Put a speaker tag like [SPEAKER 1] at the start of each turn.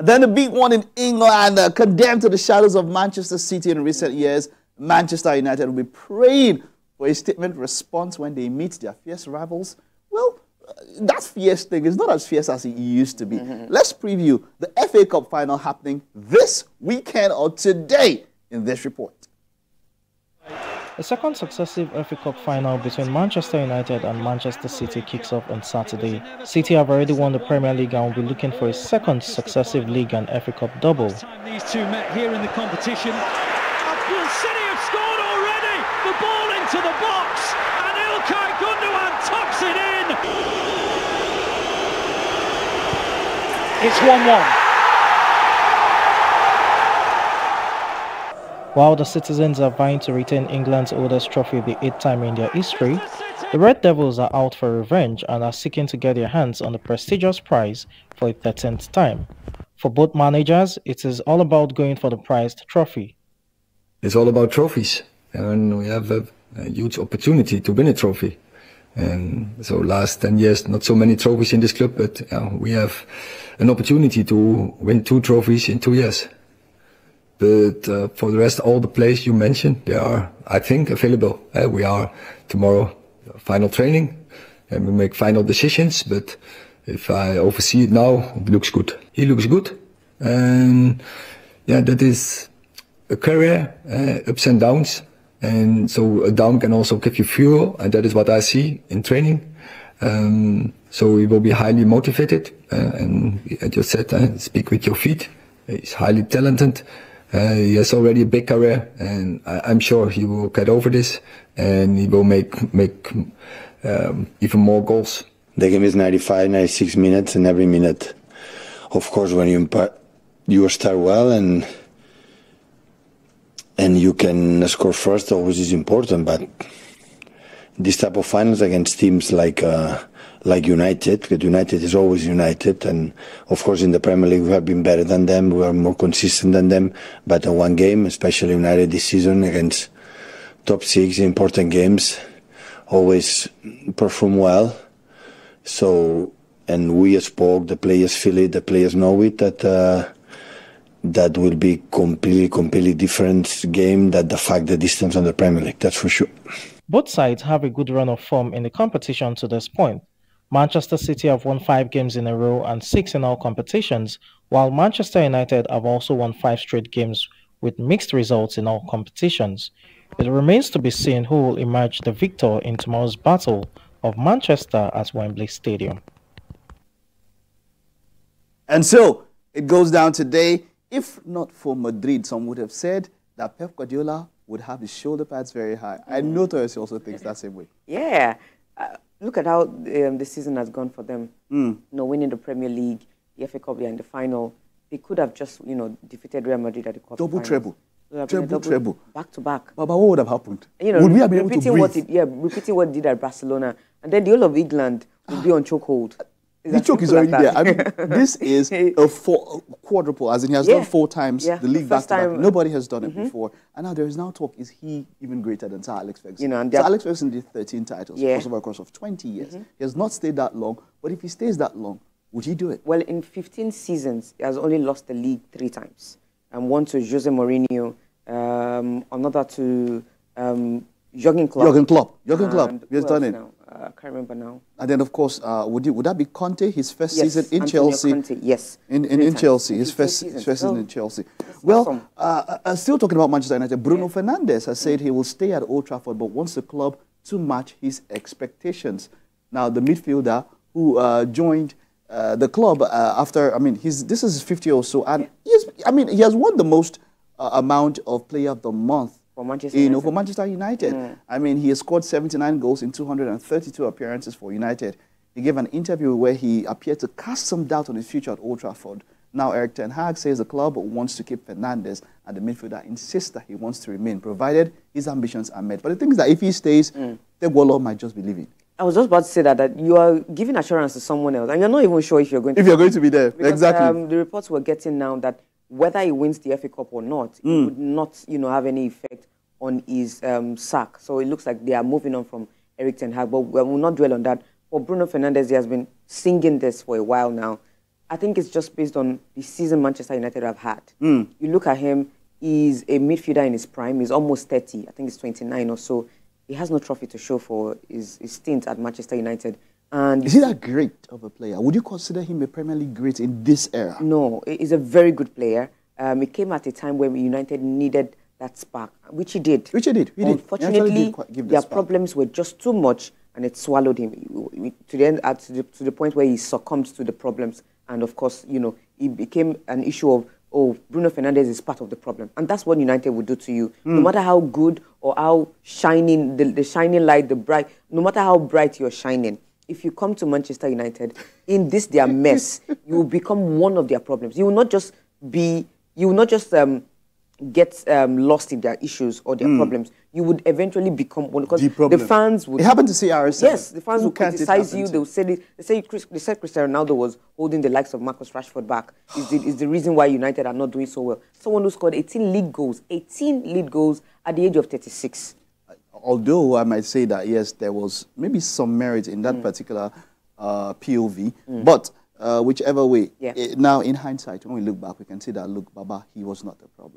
[SPEAKER 1] Then the big one in England, condemned to the shadows of Manchester City in recent years. Manchester United will be praying for a statement response when they meet their fierce rivals. Well, that fierce thing is not as fierce as it used to be. Let's preview the FA Cup final happening this weekend or today in this report.
[SPEAKER 2] The second successive FA Cup final between Manchester United and Manchester City kicks off on Saturday. City have already won the Premier League and will be looking for a second successive league and FA Cup double.
[SPEAKER 3] These two met here in the competition. City have scored already. The ball into the box, and Ilkay Gundogan tucks it in. It's 1-1.
[SPEAKER 2] While the citizens are vying to retain England's oldest trophy the 8th time in their history, the Red Devils are out for revenge and are seeking to get their hands on the prestigious prize for a 13th time. For both managers, it is all about going for the prized trophy.
[SPEAKER 4] It's all about trophies, and we have a huge opportunity to win a trophy. And so last 10 years, not so many trophies in this club, but we have an opportunity to win 2 trophies in 2 years. But for the rest, all the players you mentioned, they are, I think, available. We are tomorrow final training and we make final decisions. But if I oversee it now, it looks good. He looks good. And yeah, that is a career, ups and downs. And so a down can also give you fuel. And that is what I see in training. So he will be highly motivated. And I just said, speak with your feet. He's highly talented. He has already a big career, and I'm sure he will get over this, and he will make even more goals.
[SPEAKER 5] The game is 95, 96 minutes, and every minute, of course, when you start well and you can score first, always is important. But this type of finals against teams like United, because United is always United, and of course in the Premier League we have been better than them, we are more consistent than them, but in one game, especially United this season against top 6 important games, always perform well. So, and we spoke, the players feel it, the players know it, that will be completely different game than the fact that distance on the Premier League, that's for sure.
[SPEAKER 2] Both sides have a good run of form in the competition to this point. Manchester City have won 5 games in a row and 6 in all competitions, while Manchester United have also won 5 straight games with mixed results in all competitions. It remains to be seen who will emerge the victor in tomorrow's battle of Manchester at Wembley Stadium.
[SPEAKER 1] And so it goes down today. If not for Madrid, some would have said that Pep Guardiola would have his shoulder pads very high. I know Toyosi also thinks that same way.
[SPEAKER 6] Yeah. Look at how the season has gone for them. You know, winning the Premier League, the FA Cup, they are in the final. They could have just, you know, defeated Real Madrid at the quarterfinals.
[SPEAKER 1] Double treble. Treble.
[SPEAKER 6] Back to back.
[SPEAKER 1] But what would have happened?
[SPEAKER 6] You know,
[SPEAKER 1] would we have been able to breathe?
[SPEAKER 6] repeating what he did at Barcelona. And then the whole of England would be on chokehold.
[SPEAKER 1] The choke is already there. I mean, this is a quadruple, as in he has done 4 times the league back to back. Nobody has done it before. And now there is now talk, is he even greater than Sir Alex Ferguson? You know, Sir Alex Ferguson did 13 titles over a course of 20 years. He has not stayed that long, but if he stays that long, would he do it?
[SPEAKER 6] Well, in 15 seasons, he has only lost the league 3 times. One to Jose Mourinho, another to Jurgen Klopp.
[SPEAKER 1] Jurgen Klopp, he has done it.
[SPEAKER 6] I can't remember now.
[SPEAKER 1] And then, of course, would that be Conte, his first season in Chelsea?
[SPEAKER 6] Conte, yes.
[SPEAKER 1] In Chelsea, his first season in Chelsea. Well, awesome. Still talking about Manchester United, Bruno Fernandes has said he will stay at Old Trafford, but wants the club to match his expectations. Now, the midfielder who joined the club after, I mean, this is his 50th or so, and he has won the most amount of Player of the Month.
[SPEAKER 6] For Manchester United.
[SPEAKER 1] For Manchester United. I mean, he has scored 79 goals in 232 appearances for United. He gave an interview where he appeared to cast some doubt on his future at Old Trafford. Now, Erik ten Hag says the club wants to keep Fernandes, and the midfielder insists that he wants to remain, provided his ambitions are met. But the thing is that if he stays, Tegwolo might just be leaving.
[SPEAKER 6] I was just about to say that you are giving assurance to someone else, and you're not even sure if you're going to
[SPEAKER 1] be there. Because, exactly.
[SPEAKER 6] The reports we're getting now that whether he wins the FA Cup or not, it would not, have any effect on his sack. So it looks like they are moving on from Erik ten Hag, but we will not dwell on that. For Bruno Fernandes, he has been singing this for a while now. I think it's just based on the season Manchester United have had. You look at him, he's a midfielder in his prime. He's almost 30. I think he's 29 or so. He has no trophy to show for his stint at Manchester United. And
[SPEAKER 1] is he that great of a player? Would you consider him a Premier League great in this era?
[SPEAKER 6] No, he's a very good player. It came at a time when United needed that spark, which he did. Unfortunately, their problems were just too much, and it swallowed him to the end, to the point where he succumbed to the problems. And of course, you know, it became an issue of, oh, Bruno Fernandes is part of the problem. And that's what United would do to you. No matter how good or how shining, the shining light, the bright, no matter how bright you're shining, if you come to Manchester United in this their mess, you will become one of their problems. You will not just be, you will not just get lost in their issues or their problems. You would eventually become one, because the fans would...
[SPEAKER 1] It happened to CR7.
[SPEAKER 6] Yes, the fans will criticize you. They will say, they said Cristiano Ronaldo was holding the likes of Marcus Rashford back. Is the reason why United are not doing so well. Someone who scored 18 league goals at the age of 36.
[SPEAKER 1] Although I might say that, yes, there was maybe some merit in that particular POV, but whichever way, now in hindsight, when we look back, we can see that, look, Baba, he was not the problem.